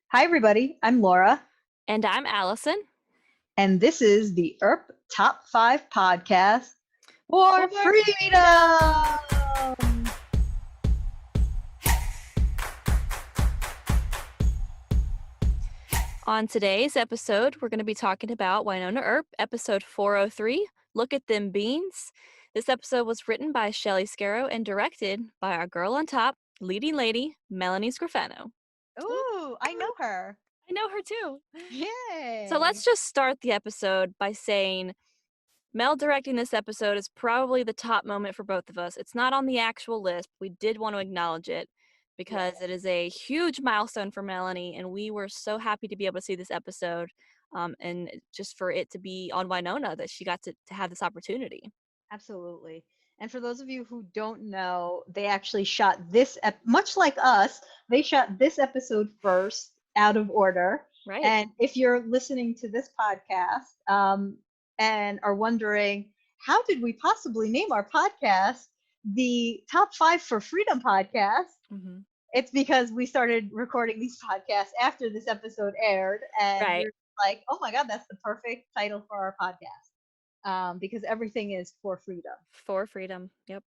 Hi, everybody. I'm Laura, And I'm Allison. and this is the Earp Top 5 podcast for For freedom. freedom! On today's episode, we're going to be talking about Wynonna Earp, episode 403, Look at Them Beans. This episode was written by Shelley Scarrow and directed by our girl on top, leading lady, Melanie Scrofano. Ooh, I know her. I know her too. So let's Yay. just start the episode by saying Mel directing this episode is probably the top moment for both of us. It's not on the actual list. We did want to acknowledge it because Yes, it is a huge milestone for Melanie, and we were so happy to be able to see this episode, and just for it to be on Wynonna that she got to have this opportunity. absolutely. And for those of you who don't know, they actually shot this, much like us, they shot this episode first out of order. Right. And if you're listening to this podcast and are wondering, how did we possibly name our podcast the Top 5 for Freedom podcast? Mm-hmm. It's because we started recording these podcasts after this episode aired, and Right. we're like, oh my God, that's the perfect title for our podcast because everything is for freedom. For freedom. Yep.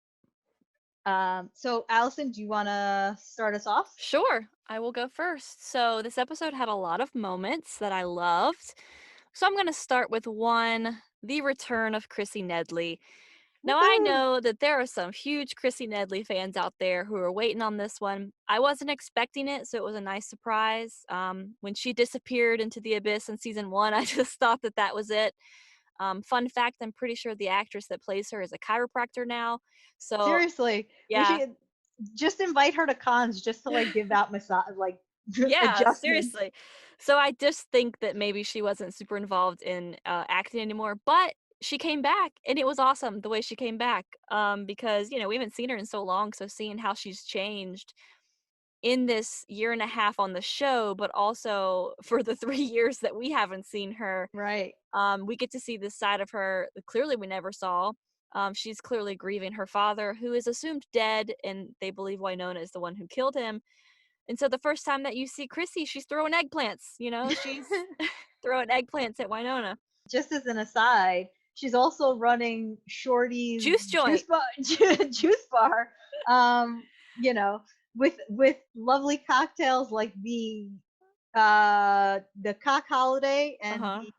So, Allison, do you want to start us off? Sure. I will go first. So this episode had a lot of moments that I loved. So I'm going to start with one, the return of Chrissy Nedley. Now, I Woohoo! know that there are some huge Chrissy Nedley fans out there who are waiting on this one. I wasn't expecting it, so it was a nice surprise. When she disappeared into the abyss in season 1, I just thought that that was it. Fun fact, I'm pretty sure the actress that plays her is a chiropractor now. So, Seriously, we yeah. should just invite her to cons just to like give out massage, like Yeah, adjustments. seriously. So I just think that maybe she wasn't super involved in acting anymore, but she came back and it was awesome the way she came back, because we haven't seen her in so long, so seeing how she's changed in this year and a half on the show, but also for the 3 years that we haven't seen her, Right. we get to see this side of her that clearly we never saw. She's clearly grieving her father, who is assumed dead, and they believe Wynonna is the one who killed him. And so the first time that you see Chrissy, she's throwing eggplants, she's throwing eggplants at Wynonna. Just as an aside, she's also running Shorty's Juice juice joint. bar, juice bar, um, you know, with lovely cocktails like the cock holiday and Uh-huh. the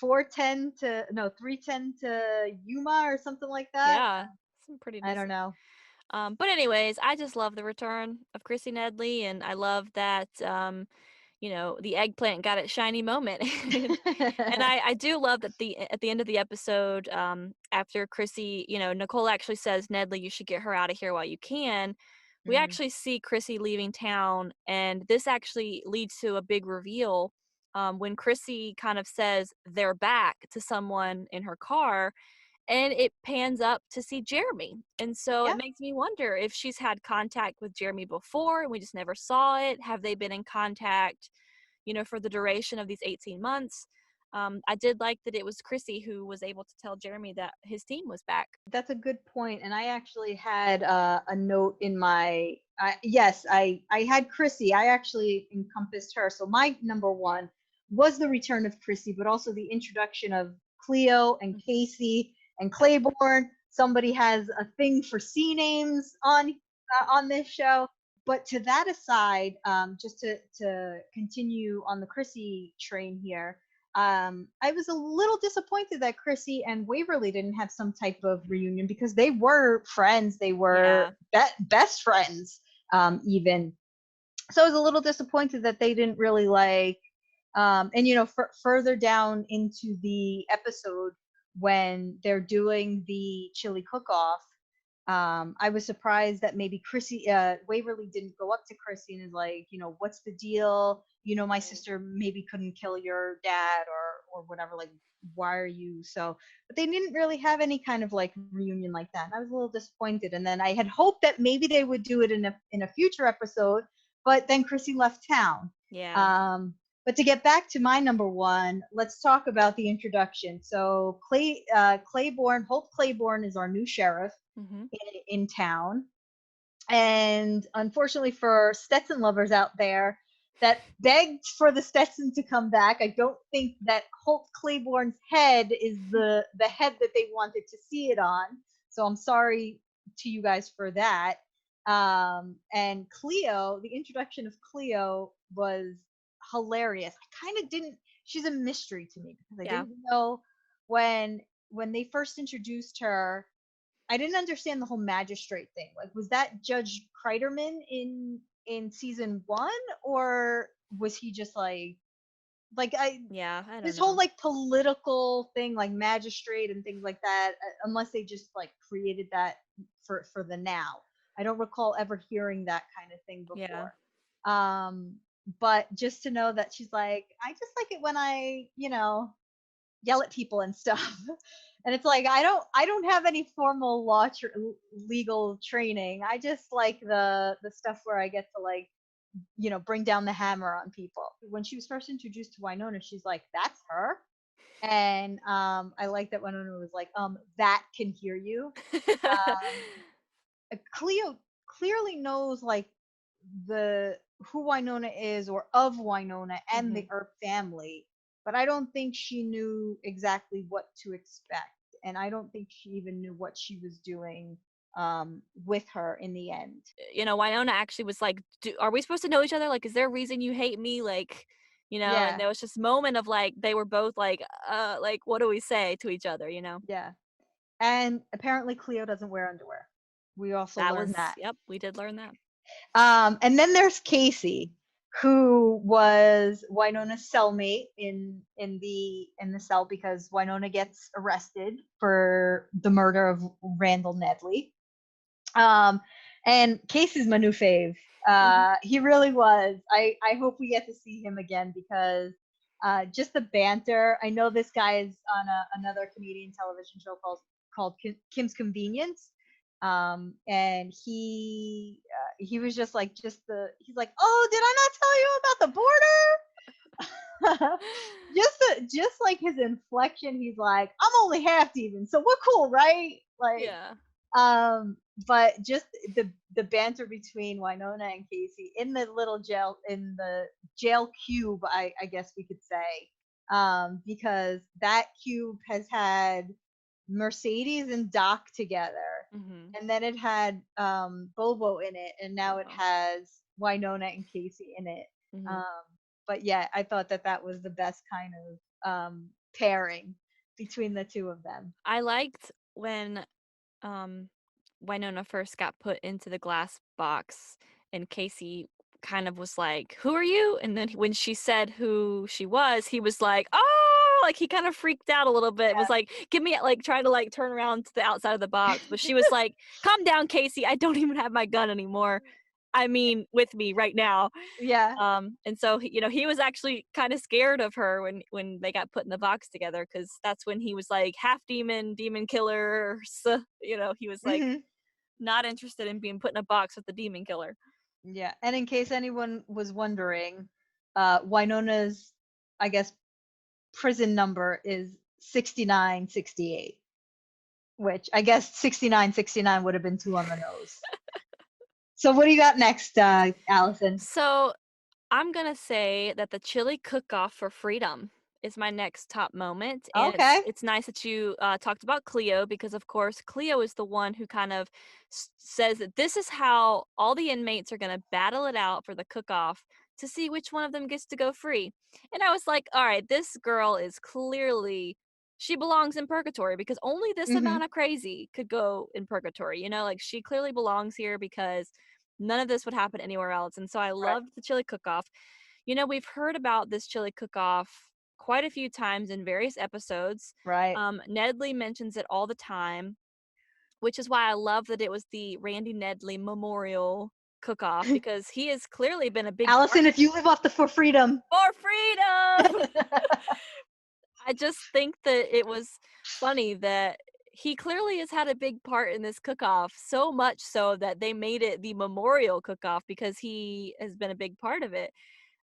310 to Yuma or something like that. Yeah. Some pretty I don't decent. know. But anyways, I just love the return of Chrissy Nedley, and I love that the eggplant got its shiny moment. And I do love that at the end of the episode, after Chrissy, Nicole actually says, Nedley, you should get her out of here while you can. We Mhm. actually see Chrissy leaving town, and this actually leads to a big reveal, when Chrissy kind of says they're back to someone in her car, and it pans up to see Jeremy. And so it Yeah. makes me wonder if she's had contact with Jeremy before and we just never saw it. Have they been in contact, for the duration of these 18 months? I did like that it was Chrissy who was able to tell Jeremy that his team was back. That's a good point, and I actually had a note in my. Yes, I had Chrissy. I actually encompassed her. So my number one was the return of Chrissy, but also the introduction of Cleo and Mhm. Casey and Claiborne. Somebody has a thing for C names on this show. But to that aside, just to continue on the Chrissy train here, I was a little disappointed that Chrissy and Waverly didn't have some type of reunion because they were friends. They were Yeah. best friends, even. So I was a little disappointed that they didn't really like. And further down into the episode when they're doing the chili cook-off, I was surprised that maybe Waverly didn't go up to Chrissy and is like, what's the deal? My sister maybe couldn't kill your dad or whatever. Like, why are you so? But they didn't really have any kind of like reunion like that. And I was a little disappointed. And then I had hoped that maybe they would do it in a future episode. But then Chrissy left town. Yeah. But to get back to my number one, let's talk about the introduction. So Hope Claiborne is our new sheriff Hmm. in town. And unfortunately for Stetson lovers out there, that begged for the Stetson to come back. I don't think that Holt Claiborne's head is the head that they wanted to see it on. So I'm sorry to you guys for that. And Cleo, the introduction of Cleo was hilarious. I kind of didn't. She's a mystery to me because I Yeah. didn't know when they first introduced her. I didn't understand the whole magistrate thing. Like, was that Judge Kreiderman in season 1, or was he just like I Yeah, I don't this whole know. like political thing, like magistrate and things like that, unless they just like created that for the now. I don't recall ever hearing that kind of thing Yeah. before. Um, but just to know that she's like, I just like it when I, yell at people and stuff. And it's like I don't have any formal legal training. I just like the stuff where I get to like bring down the hammer on people. When she was first introduced to Wynonna, she's like, "That's her," and I like that Wynonna was like, "That can hear you." Um, Cleo clearly knows like the who Wynonna is or of Wynonna and the Mhm. Earp family, but I don't think she knew exactly what to expect, and I don't think she even knew what she was doing with her in the end. Wynonna actually was like, Are we supposed to know each other? Like, is there a reason you hate me?" Like, and Yeah, there was this moment of like they were both like, what do we say to each other, yeah. And apparently Cleo doesn't wear underwear. We also That was, learned that. yep, we did learn that. And then there's Casey, who was Wynonna's cellmate in the cell because Wynonna gets arrested for the murder of Randall Nedley. Um, and Casey's my new fave. Mhm. He really was. I hope we get to see him again because just the banter. I know this guy is on another Canadian television show called Kim's Convenience. And he was just like he's like, oh, did I not tell you about the border? Just like his inflection, he's like, I'm only half demon, so we're cool, right? Like, Yeah. um, but just the banter between Wynonna and Casey in the little jail in the jail cube, I guess we could say, because that cube has had Mercedes and Doc together, Mhm. and then it had Bobo in it, and now it Bobo. has Wynonna and Casey in it. Mhm. Um, but yeah, I thought that was the best kind of pairing between the two of them. I liked when um Wynonna first got put into the glass box and Casey kind of was like, "Who are you?" And then when she said who she was, he was like, "Oh!" Like he kind of freaked out a little bit. Was like, "Give me," like trying to like turn around to the outside of the box, but she was like, "Calm down, Casey. I don't even have my gun anymore. I mean, with me right now." Yeah. And so he was actually kind of scared of her when they got put in the box together because that's when he was like half demon, demon killer. So, he was like Hmm. not interested in being put in a box with the demon killer. Yeah. And in case anyone was wondering, Wynonna's, I guess, prison number is 6968, which I guess 6969 would have been two on the nose. So what do you got next, Allison? So I'm gonna say that the chili cook-off for freedom is my next top moment, and it's Okay. it's nice that you talked about Cleo because, of course, Cleo is the one who kind of says that this is how all the inmates are gonna battle it out for the cook-off to see which one of them gets to go free. And I was like, all right, this girl is clearly she belongs in purgatory because only this Hmm. amount of crazy could go in purgatory. Like she clearly belongs here because none of this would happen anywhere else. And so I Right. loved the chili cook-off. We've heard about this chili cook-off quite a few times in various episodes. Right. Nedley mentions it all the time, which is why I love that it was the Randy Nedley Memorial cook-off because he has clearly been a big part Allison, if you live off the for freedom. for freedom. I just think that it was funny that he clearly has had a big part in this cook-off, so much so that they made it the memorial cook-off because he has been a big part of it.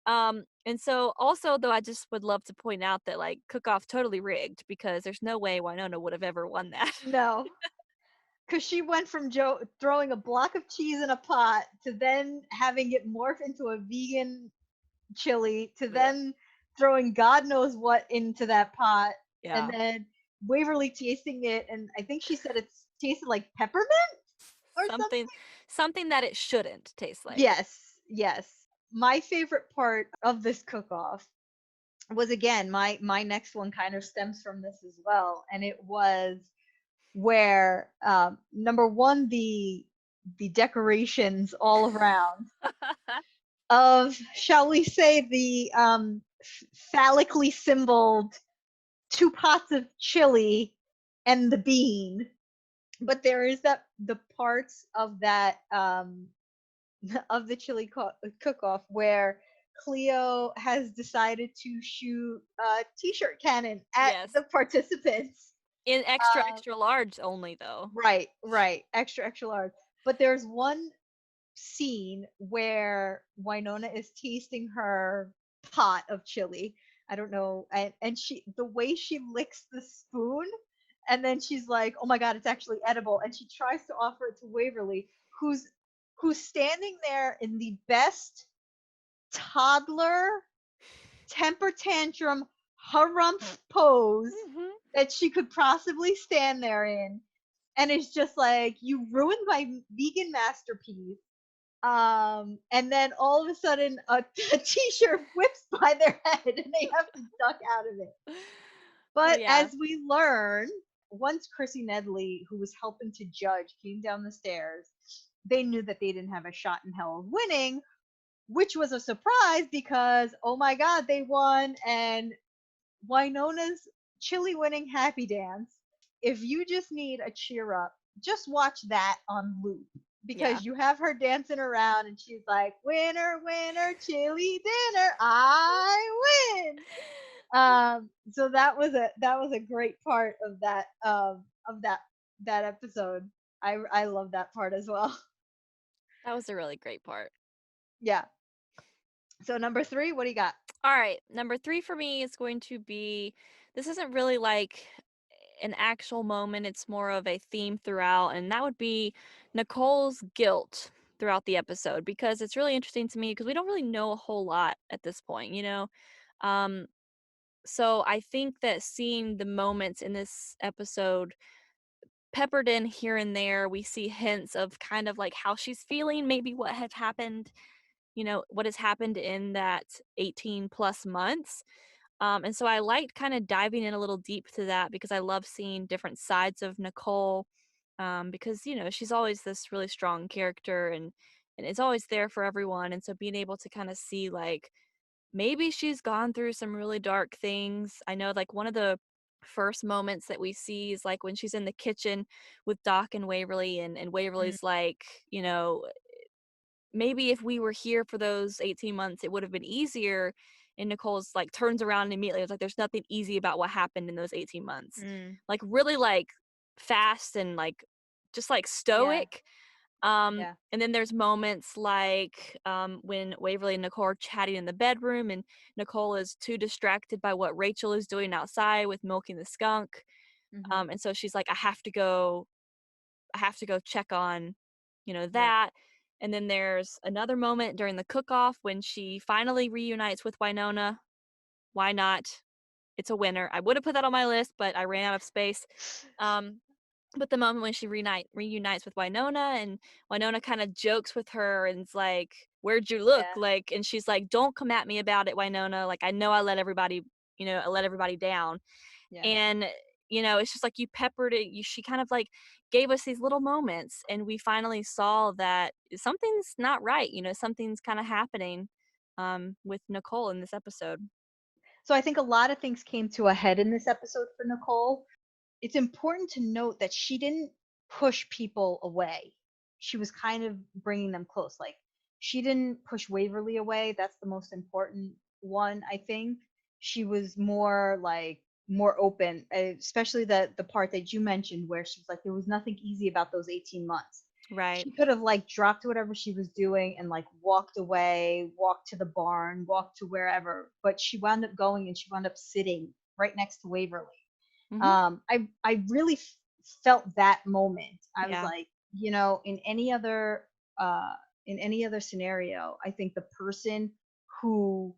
And so also though I just would love to point out that like cook-off totally rigged because there's no way Wynonna would have ever won that. No. Because she went from throwing a block of cheese in a pot to then having it morph into a vegan chili to Ugh. then throwing God knows what into that pot, and Yeah. then Waverly tasting it, and I think she said it's tasted like peppermint or something. Something something that it shouldn't taste like. Yes, yes. My favorite part of this cook-off was, again, my next one kind of stems from this as well, and it was where number one, the decorations all around of, shall we say, the phallically symboled two pots of chili and the bean. But there is that the parts of that of the chili cook-off where Cleo has decided to shoot a t-shirt cannon at Yes. the participants. In extra, Uh, extra large only, though. right, right, extra, extra large. But there's one scene where Wynonna is tasting her pot of chili. I don't know, and she, the way she licks the spoon, and then she's like, "Oh my god, it's actually edible!" And she tries to offer it to Waverly, who's standing there in the best toddler temper tantrum harumph pose Mhm. that she could possibly stand there in, and it's just like, you ruined my vegan masterpiece. And then all of a sudden, a t-shirt whips by their head, and they have to duck out of it. Oh, But yeah. as we learn, once Chrissy Nedley, who was helping to judge, came down the stairs, they knew that they didn't have a shot in hell of winning, which was a surprise because, oh my god, they won. And Wynonna's chili winning happy dance, if you just need a cheer up, just watch that on loop, Yeah. because you have her dancing around and she's like, "Winner, winner, chili dinner, I win." So that was a great part of that episode. I love that part as well. That was a really great part. Yeah. So number 3, what do you got? Alright, number 3 for me is going to be this isn't really like an actual moment, it's more of a theme throughout, and that would be Nicole's guilt throughout the episode because it's really interesting to me because we don't really know a whole lot at this point, you know? Um, so I think that seeing the moments in this episode peppered in here and there, we see hints of kind of like how she's feeling, maybe what had happened, you know, what has happened in that 18 plus months. And so I liked kind of diving in a little deep to that because I love seeing different sides of Nicole. Because you know she's always this really strong character and is always there for everyone. And so being able to kind of see like maybe she's gone through some really dark things. I know like one of the first moments that we see is like when she's in the kitchen with Doc and Waverly and Mm, Waverly's like, you know, maybe if we were here for those 18 months, it would have been easier. And Nicole's like turns around and immediately it's like there's nothing easy about what happened in those 18 months. mm, Like really like fast and like just like yeah, stoic. yeah. And then there's moments like when Waverly and Nicole are chatting in the bedroom and Nicole is too distracted by what Rachel is doing outside with milking the skunk. Mhm. And so she's like, I have to go check on, you know, Right. that. And then there's another moment during the cook-off when she finally reunites with Wynonna. Why not? It's a winner. I would have put that on my list, but I ran out of space. Um, but the moment when she reunites with Wynonna and Wynonna kind of jokes with her and's like, "Where'd you look?" Yeah, Like, and she's like, "Don't come at me about it, Wynonna. Like, I know I let everybody down." yeah. And you know it's just like you peppered it she kind of like gave us these little moments and we finally saw that something's not right, you know, something's kind of happening with Nicole in this episode. So I think a lot of things came to a head in this episode for Nicole. It's important to note that she didn't push people away. She was kind of bringing them close. Like, she didn't push Waverly away. That's the most important one, I think. She was more like more open, especially the part that you mentioned where she was like, there was nothing easy about those 18 months. Right. She could have like dropped whatever she was doing and like walked away, walked to the barn, walked to wherever, but she wound up going and she wound up sitting right next to Waverly. Hmm. I really felt that moment. I was Yeah. like, uh, in any other scenario, I think the person who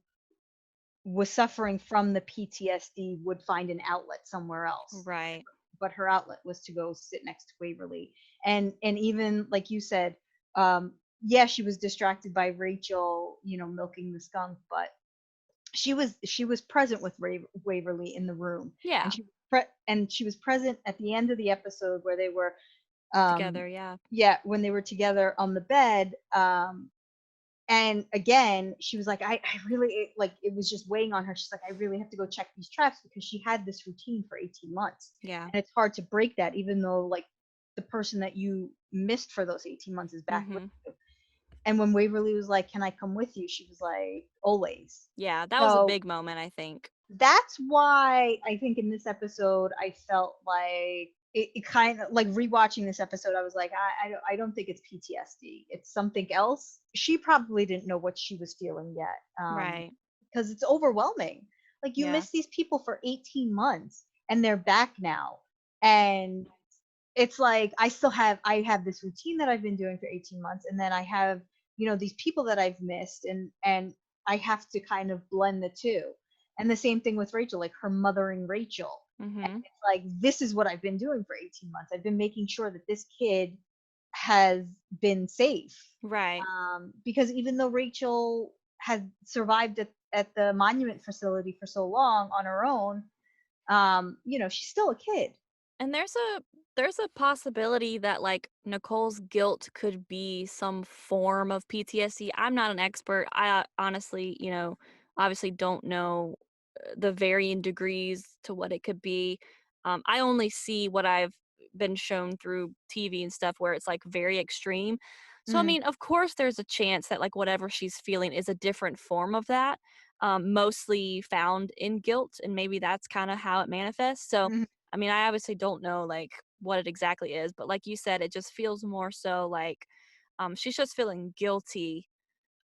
was suffering from the PTSD would find an outlet somewhere else. Right. But her outlet was to go sit next to Waverly. And even like you said, yeah, she was distracted by Rachel, milking the skunk, but she was present with Waverly in the room, and Yeah. she was present at the end of the episode where they were, um Together, yeah. yeah, when they were together on the bed. And again, she was like, I really, like, it was just weighing on her. She's like, I really have to go check these traps, because she had this routine for 18 months. Yeah. And it's hard to break that, even though, like, the person that you missed for those 18 months is back with Mhm. you. And when Waverly was like, can I come with you? She was like, always. Yeah, that was a So big moment, I think. that's why I think in this episode I felt like it kind of like, rewatching this episode, I was like, I don't think it's PTSD. It's something else. She probably didn't know what she was feeling yet, Right. because it's overwhelming. Like, you Yeah. miss these people for 18 months and they're back now, and it's like, I have this routine that I've been doing for 18 months, and then I have, these people that I've missed, and I have to kind of blend the two. And the same thing with Rachel, like her mothering Rachel. And Mhm. it's like, this is what I've been doing for 18 months. I've been making sure that this kid has been safe. Right. Because even though Rachel has survived at the monument facility for so long on her own, she's still a kid. And there's a possibility that, like, Nicole's guilt could be some form of PTSD. I'm not an expert. I honestly, obviously don't know the varying degrees to what it could be. I only see what I've been shown through TV and stuff where it's like very extreme. So I Mm-hmm. mean, of course there's a chance that like whatever she's feeling is a different form of that. Mostly found in guilt, and maybe that's kind of how it manifests. So Mm-hmm. I mean, I obviously don't know like what it exactly is, but like you said, it just feels more so like she's just feeling guilty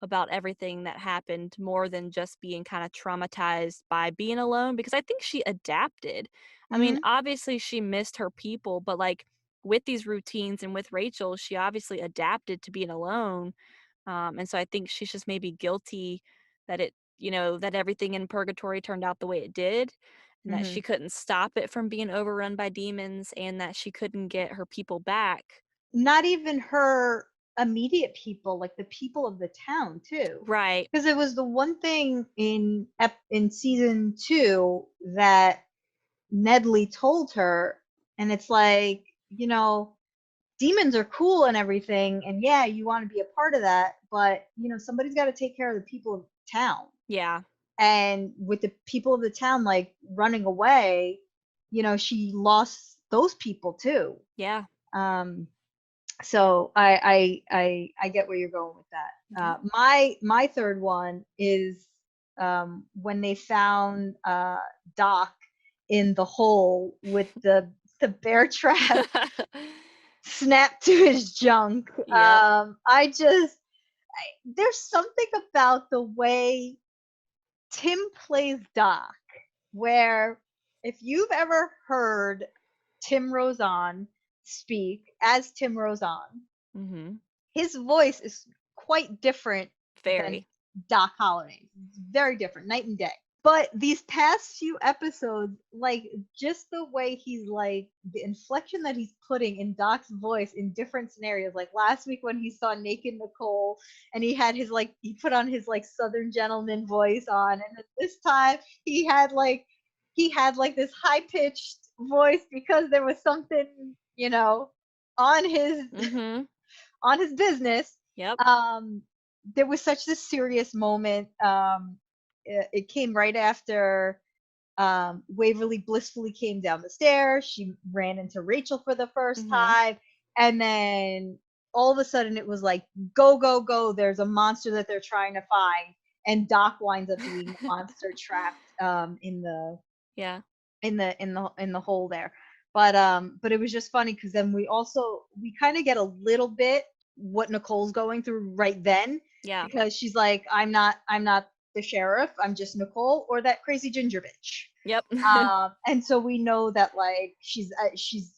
about everything that happened more than just being kind of traumatized by being alone because I think she adapted. I mean, Mm-hmm. obviously she missed her people, but like with these routines and with Rachel, she obviously adapted to being alone. And so I think she's just maybe guilty that that everything in purgatory turned out the way it did, and that Mm-hmm. she couldn't stop it from being overrun by demons, and that she couldn't get her people back. Not even her immediate people, like the people of the town too. Right. Because it was the one thing in season 2 that Nedley told her, and it's like, demons are cool and everything, and yeah, you want to be a part of that, but somebody's got to take care of the people of town. Yeah. And with the people of the town like running away, she lost those people too. Yeah. Um, so I get where you're going with that. Yeah. My third one is, when they found Doc in the hole with the bear trap snapped to his junk. Yep. There's something about the way Tim plays Doc, where if you've ever heard Tim Rozon speak as Tim Rozon, Mhm. his voice is quite different than Very. Doc Holliday's. It's very different, night and day. But these past few episodes, like, just the way he's like, the inflection that he's putting in Doc's voice in different scenarios. Like last week when he saw Naked Nicole and he put on his like Southern gentleman voice on, and then this time he had like this high pitched voice because there was something, on his Mhm. on his business. Yep. Um, there was such this serious moment. It came right after Waverly blissfully came down the stairs. She ran into Rachel for the first Mhm. time. And then all of a sudden it was like, go, go, go. There's a monster that they're trying to find. And Doc winds up being the monster trapped in the Yeah. in the hole there. But it was just funny because then we kind of get a little bit what Nicole's going through right then, Yeah. because she's like, I'm not the sheriff, I'm just Nicole, or that crazy ginger bitch. Yep. And so we know that like she's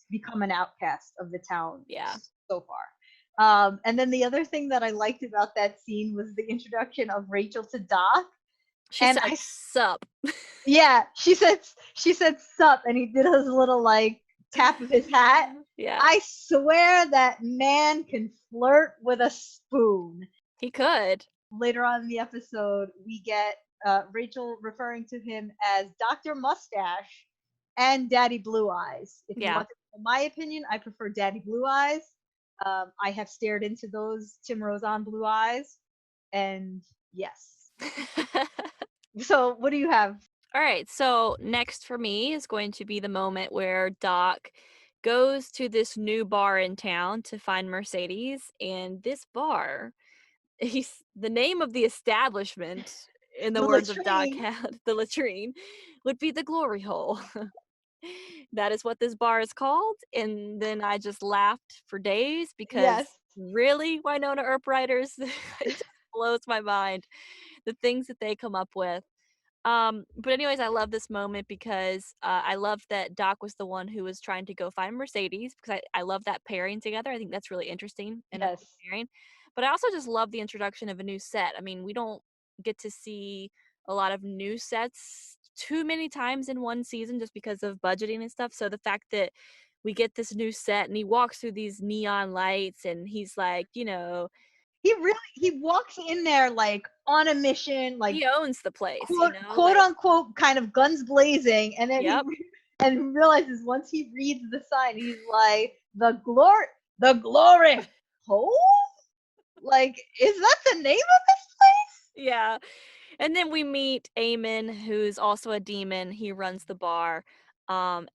become an outcast of the town Yeah. so far. And then the other thing that I liked about that scene was the introduction of Rachel to Doc. She And said, I sup. Yeah, she said sup, and he did his little like tap of his hat. Yeah, I swear that man can flirt with a spoon. he could. Later on in the episode, we get Rachel referring to him as Dr. Mustache and Daddy Blue Eyes. If you Yeah. want to know my opinion, I prefer Daddy Blue Eyes. I have stared into those Tim Rozon blue eyes, and yes. So, what do you have? All right, so next for me is going to be the moment where Doc goes to this new bar in town to find Mercedes, and this bar, the name of the establishment, in the The words of Doc, latrine. had the latrine, would be the glory hole. That is what this bar is called, and then I just laughed for days because Yes. really, Wynonna Earp writers, it just blows my mind the things that they come up with. But anyways, I love this moment because I love that Doc was the one who was trying to go find Mercedes because I love that pairing together. I think that's really interesting and a cool Yes. pairing. But I also just love the introduction of a new set. I mean, we don't get to see a lot of new sets too many times in one season just because of budgeting and stuff. So the fact that we get this new set and he walks through these neon lights and he's like, He walks in there like on a mission, like he owns the place, quote like, unquote kind of guns blazing, and then yep. and realizes once he reads the sign, he's like the glory hole? Like, is that the name of this place? Yeah. And then we meet Eamon, who's also a demon. He runs the bar. And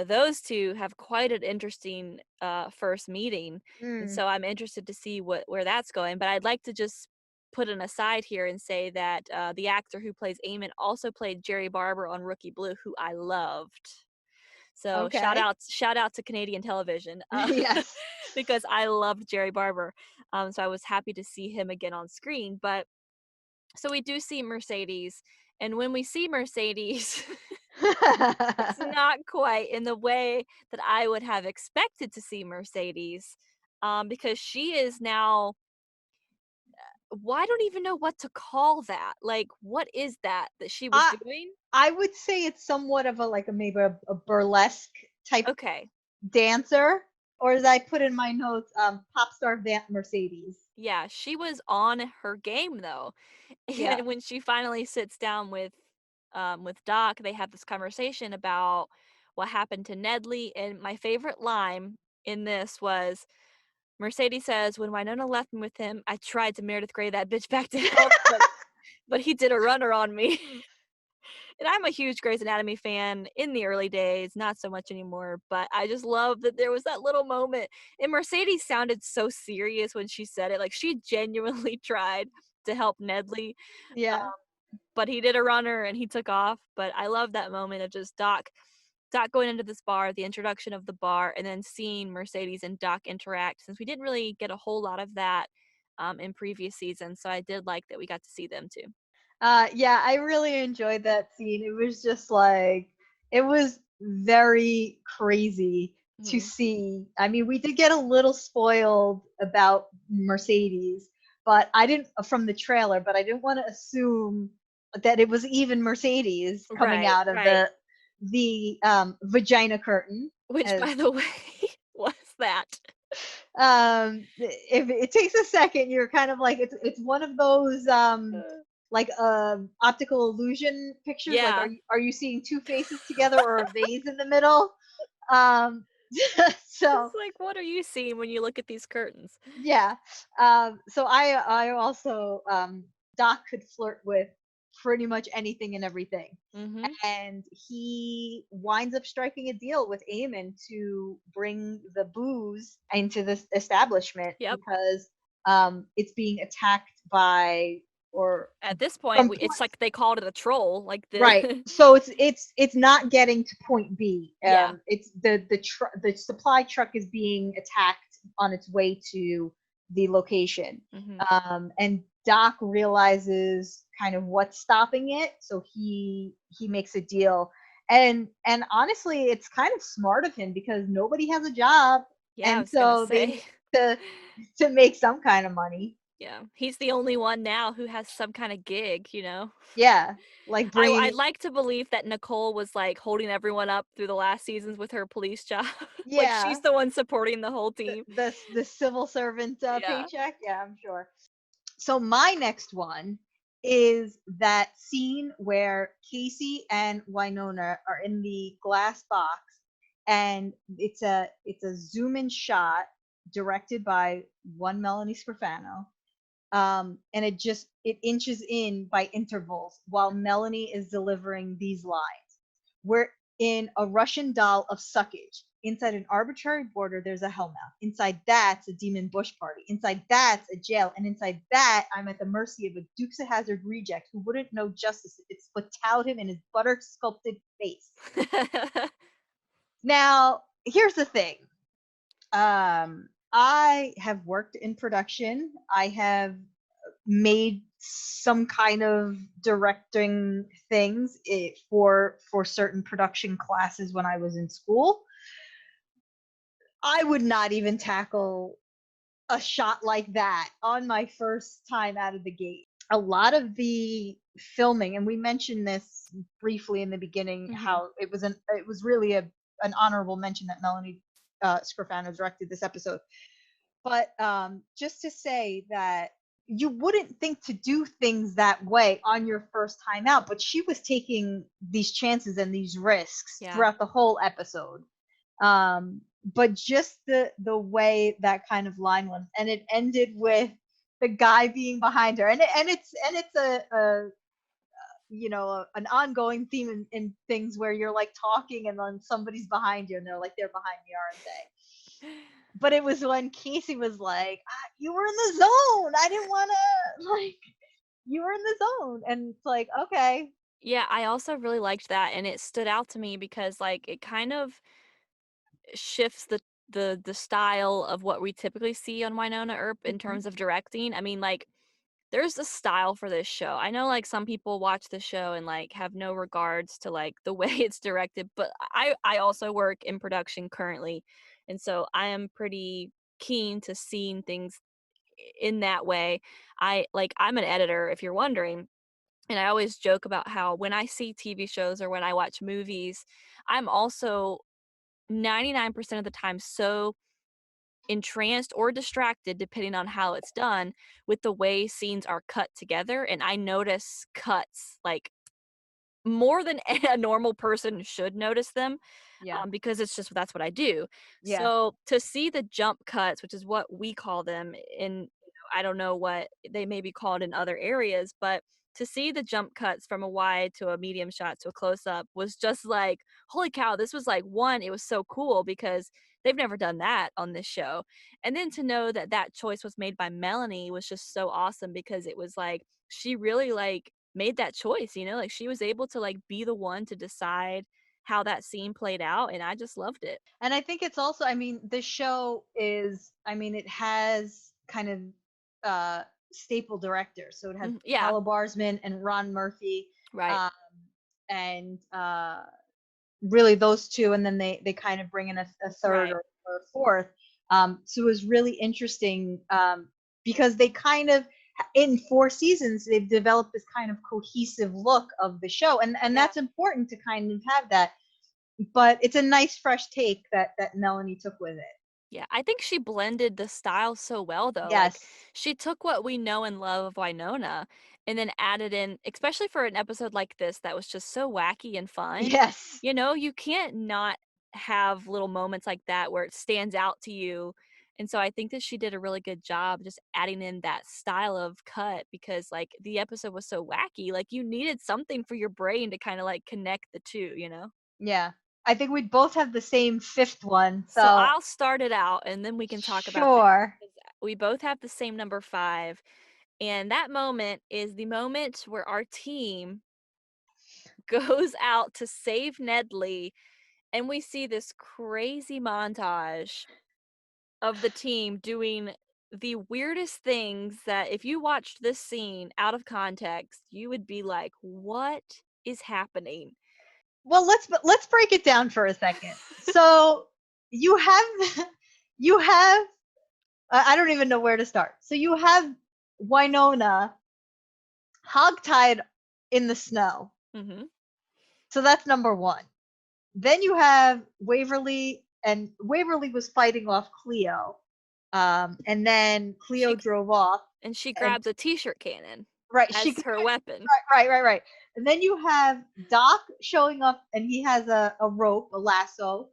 those two have quite an interesting first meeting. And Mm, so I'm interested to see where that's going. But I'd like to just put an aside here and say that the actor who plays Eamon also played Jerry Barber on Rookie Blue, who I loved. So okay. shout out to Canadian television Yes. because I loved Jerry Barber. So I was happy to see him again on screen. But so we do see Mercedes, and when we see Mercedes, it's not quite in the way that I would have expected to see Mercedes, because she is now. Well, I don't even know what to call that. Like, what is that she was I doing? I would say it's somewhat of a like a maybe a burlesque type Okay, dancer, or as I put in my notes, pop star Mercedes. yeah, she was on her game though, Yeah. and when she finally sits down with Doc, they have this conversation about what happened to Nedley, and my favorite line in this was Mercedes says, "When Wynonna left me with him, I tried to Meredith Grey that bitch back to health, but he did a runner on me." And I'm a huge Grey's Anatomy fan in the early days, not so much anymore, but I just love that there was that little moment. And Mercedes sounded so serious when she said it. Like she genuinely tried to help Nedley, Yeah. but he did a runner and he took off. But I love that moment of just Doc going into this bar, the introduction of the bar, and then seeing Mercedes and Doc interact, since we didn't really get a whole lot of that in previous seasons. So I did like that we got to see them too. Yeah, I really enjoyed that scene. It was just like, it was very crazy to Hmm. see. I mean, we did get a little spoiled about Mercedes, but I didn't from the trailer, but I didn't want to assume that it was even Mercedes coming Right, out of right. the vagina curtain. Which, As by the way, was that? if it takes a second, you're kind of like it's one of those Uh, like optical illusion pictures, like yeah. are you seeing two faces together or a vase in the middle? um so It's like, what are you seeing when you look at these curtains? yeah. So I also Doc could flirt with pretty much anything and everything, Mm-hmm. and he winds up striking a deal with Eamon to bring the booze into this establishment Yep. because it's being attacked by or At this point, from it's like they called it a troll. Like right. the So it's not getting to point B. yeah. It's the supply truck is being attacked on its way to the location. Mm-hmm. And Doc realizes kind of what's stopping it, so he makes a deal. And honestly, it's kind of smart of him because nobody has a job, Yeah, I and was gonna so they say. need to make some kind of money. Yeah, he's the only one now who has some kinda gig, you know? Yeah, like I'd bringing like to believe that Nicole was, like, holding everyone up through the last seasons with her police job. Like, yeah, she's the one supporting the whole team. the civil servant Yeah. paycheck. Yeah, I'm sure. So my next one is that scene where Casey and Wynonna are in the glass box, and it's a zoom in shot directed by one Melanie Scrofano, and it inches in by intervals while Melanie is delivering these lines. We're in a Russian doll of suckage. Inside an arbitrary border, there's a hellmouth. Inside that's a demon bush party. Inside that's a jail. And inside that, I'm at the mercy of a Dukes of Hazzard reject who wouldn't know justice if it split him in his butter sculpted face. Now, here's the thing. I have worked in production. I have made some kind of directing things for certain production classes when I was in school. I would not even tackle a shot like that on my first time out of the gate. A lot of the filming, and we mentioned this briefly in the beginning, Mhm. how it was really an honorable mention that Melanie Scrofano directed this episode. But just to say that you wouldn't think to do things that way on your first time out, but she was taking these chances and these risks Yeah. throughout the whole episode. But just the way that kind of line went, and it ended with the guy being behind her, and it's a an ongoing theme in things where you're like talking and then somebody's behind you and they're like, they're behind me, aren't they? But it was when Casey was like, "You were in the zone. I didn't want to like. You were in the zone," and it's like, okay, Yeah, I also really liked that, and it stood out to me because, like, it kind of shifts the style of what we typically see on Wynonna Earp in Mhm. terms of directing. I mean, like, there's a style for this show. I know, like, some people watch the show and, like, have no regards to, like, the way it's directed, but I also work in production currently, and so I am pretty keen to seeing things in that way. I'm an editor, if you're wondering, and I always joke about how when I see TV shows or when I watch movies, I'm also 99% of the time so entranced or distracted, depending on how it's done, with the way scenes are cut together, and I notice cuts, like, more than a normal person should notice them, Yeah, because that's what I do. yeah. So, to see the jump cuts, which is what we call them I don't know what they may be called in other areas, but to see the jump cuts from a wide to a medium shot to a close up was just like, "Holy cow," this was like, 1, it was so cool because they've never done that on this show, and then to know that that choice was made by Melanie was just so awesome because it was like, she really, like, made that choice, you know, like, she was able to, like, be the one to decide how that scene played out, and I just loved it. And I think it's also, I mean, the show is, I mean, it has kind of staple directors. So it has Mhm, yeah, Paula Barsman and Ron Murphy, right, um, and really those two, and then they kind of bring in a third right, or fourth. So it was really interesting, because they kind of, in 4 seasons, they've developed this kind of cohesive look of the show, and yeah, that's important to kind of have that. But it's a nice fresh take that Melanie took with it. yeah, I think she blended the style so well, though, like, Yes. she took what we know and love of Wynonna and then added in especially for an episode like this that was just so wacky and fun, Yes. you know, you can't not have little moments like that where it stands out to you, and so I think that she did a really good job just adding in that style of cut because, like, the episode was so wacky, like, you needed something for your brain to kinda, like, connect the 2, you know? Yeah. I think we both have the same fifth one. So So I'll start it out and then we can talk about this sure. because we both have the same number 5. And that moment is the moment where our team goes out to save Nedley and we see this crazy montage of the team doing the weirdest things that if you watched this scene out of context, you would be like, "What is happening?" Well, let's break it down for a second. So you have you have I don't even know where to start. So you have Wynonna hogtied in the snow. Mhm. So that's number one. Then you have Waverly, and Waverly was fighting off Cleo. And then Cleo She drove off, and she and grabs a t-shirt cannon right, she as her weapon. right. And then you have Doc showing up, and he has a rope, a lasso,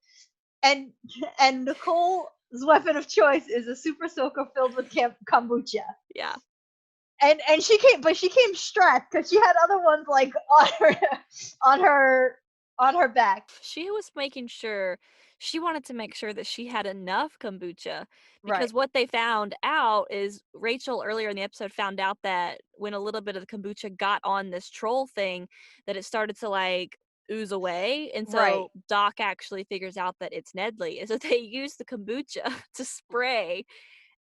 and and Nicole's weapon of choice is a super soaker filled with kombucha. Yeah. And she came strapped because she had other ones like on her on her on her back. She was making sure she wanted to make sure that she had enough kombucha Right, because what they found out is Rachel earlier in the episode found out that when a little bit of the kombucha got on this troll thing, that it started to like ooze away. And right, so Doc actually figures out that it's Nedley. And so they use the kombucha to spray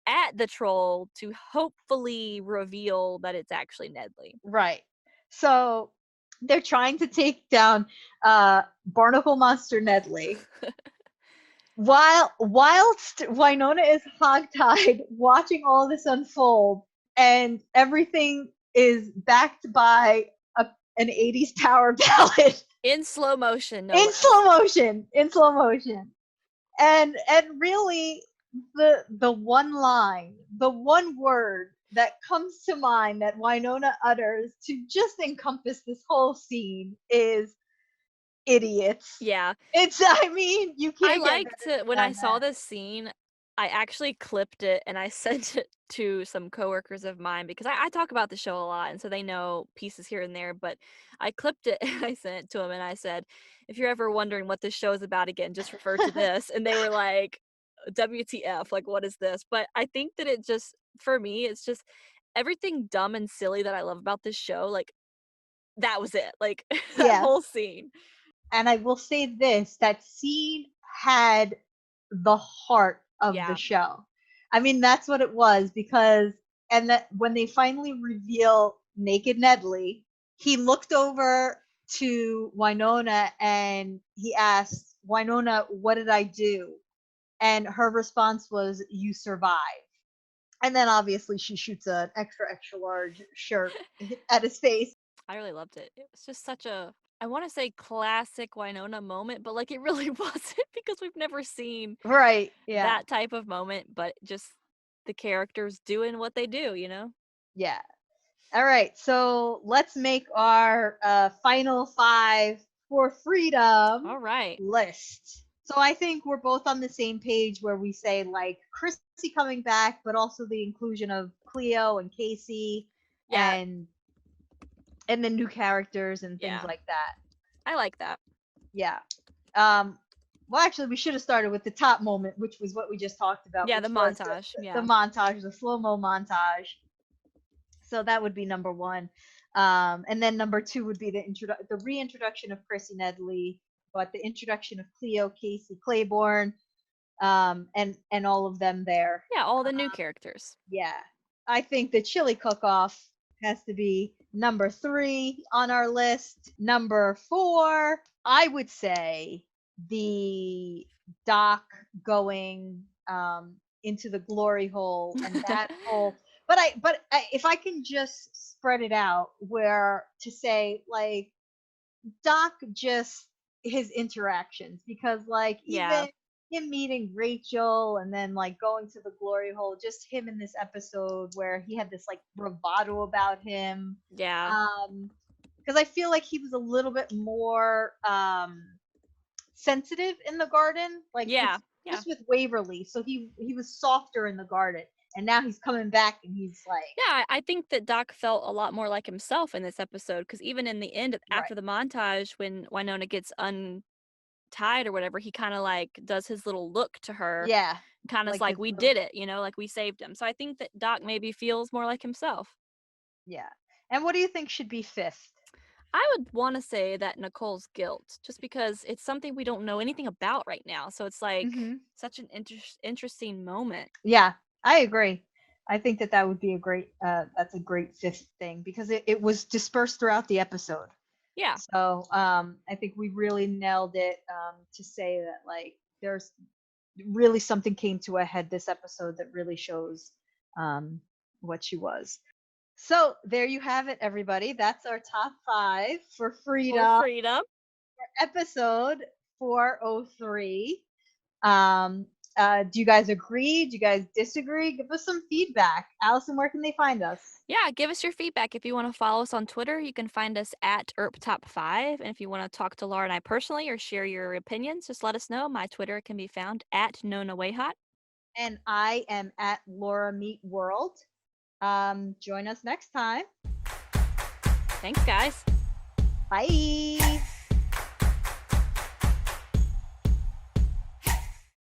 at the troll to hopefully reveal that it's actually Nedley. right. So they're trying to take down Barnacle Monster Nedley whilst Wynonna is hogtied watching all this unfold, and everything is backed by an 80s power ballad In slow motion, no in less. slow motion, in slow motion. And really, the one line, the one word that comes to mind that Wynonna utters to just encompass this whole scene is idiots. Yeah. It's I mean, you I can't get like better to when I than saw that. this scene, I actually clipped it and I sent it to some coworkers of mine because I talk about the show a lot, and so they know pieces here and there. But I clipped it and I sent it to them, and I said, "If you're ever wondering what this show is about again, just refer to this." And they were like, "WTF? Like, what is this?" But I think that it just, for me, it's just everything dumb and silly that I love about this show. Like that was it. Like that Yeah. whole scene. And I will say this, that scene had the heart of the Yeah. show. I mean, that's what it was because and that when they finally reveal naked Nedley, he looked over to Wynonna and he asked, Wynonna, what did I do? And her response was, you survived. And then obviously she shoots an extra, extra large shirt at his face. I really loved it. It was just such a, I want to say classic Wynonna moment, but like it really wasn't because we've never seen Right. Yeah. that type of moment, but just the characters doing what they do, you know? Yeah. All right, so let's make our final five for freedom All right. list. So I think we're both on the same page where we say like Chrissy coming back, but also the inclusion of Cleo and Casey Yeah. and and the new characters and things Yeah. like that. I like that. Yeah. Um, well, actually, we should have started with the top moment, which was what we just talked about, Yeah, the which was montage. the Yeah. montage, the slow mo montage. So that would be number one. And then number two would be the reintroduction of Chrissy Nedley, but the introduction of Cleo, Casey, Claiborne, and all of them there. Yeah, all the new characters. Yeah, I think the chili cook-off has to be number three on our list. Number four, I would say the Doc going into the glory hole and that whole. But if I can just spread it out, where to say like Doc just his interactions because like Yeah. even him meeting Rachel and then like going to the glory hole, just him in this episode where he had this like bravado about him. Yeah. Because I feel like he was a little bit more sensitive in the garden, like with Yeah. Yeah. just with Waverly. So he was softer in the garden, and now he's coming back and he's like Yeah, I think that Doc felt a lot more like himself in this episode because even in the end, right, after the montage, when Wynonna gets untied or whatever, he kind of like does his little look to her, yeah, kind of like like his we little did it, you know, like we saved him. So I think that Doc maybe feels more like himself. yeah. And what do you think should be fifth? I would want to say that Nicole's guilt, just because it's something we don't know anything about right now. So it's like Hmm. such an interesting moment. Yeah, I agree. I think that that would be a great that's a great fifth thing because it was dispersed throughout the episode. Yeah. So I think we really nailed it to say that like there's really something came to a head this episode that really shows um what she was. So there you have it, everybody. That's our top 5 for For Freedom freedom. episode 403. Do you guys agree? Do you guys disagree? Give us some feedback. Allison, where can they find us? Yeah, give us your feedback. If you want to follow us on Twitter, you can find us at ErpTop5. And if you want to talk to Laura and I personally or share your opinions, just let us know. My Twitter can be found at Nona Wayhot. And I am at Laura Meet World. Join us next time. Thanks, guys. Bye.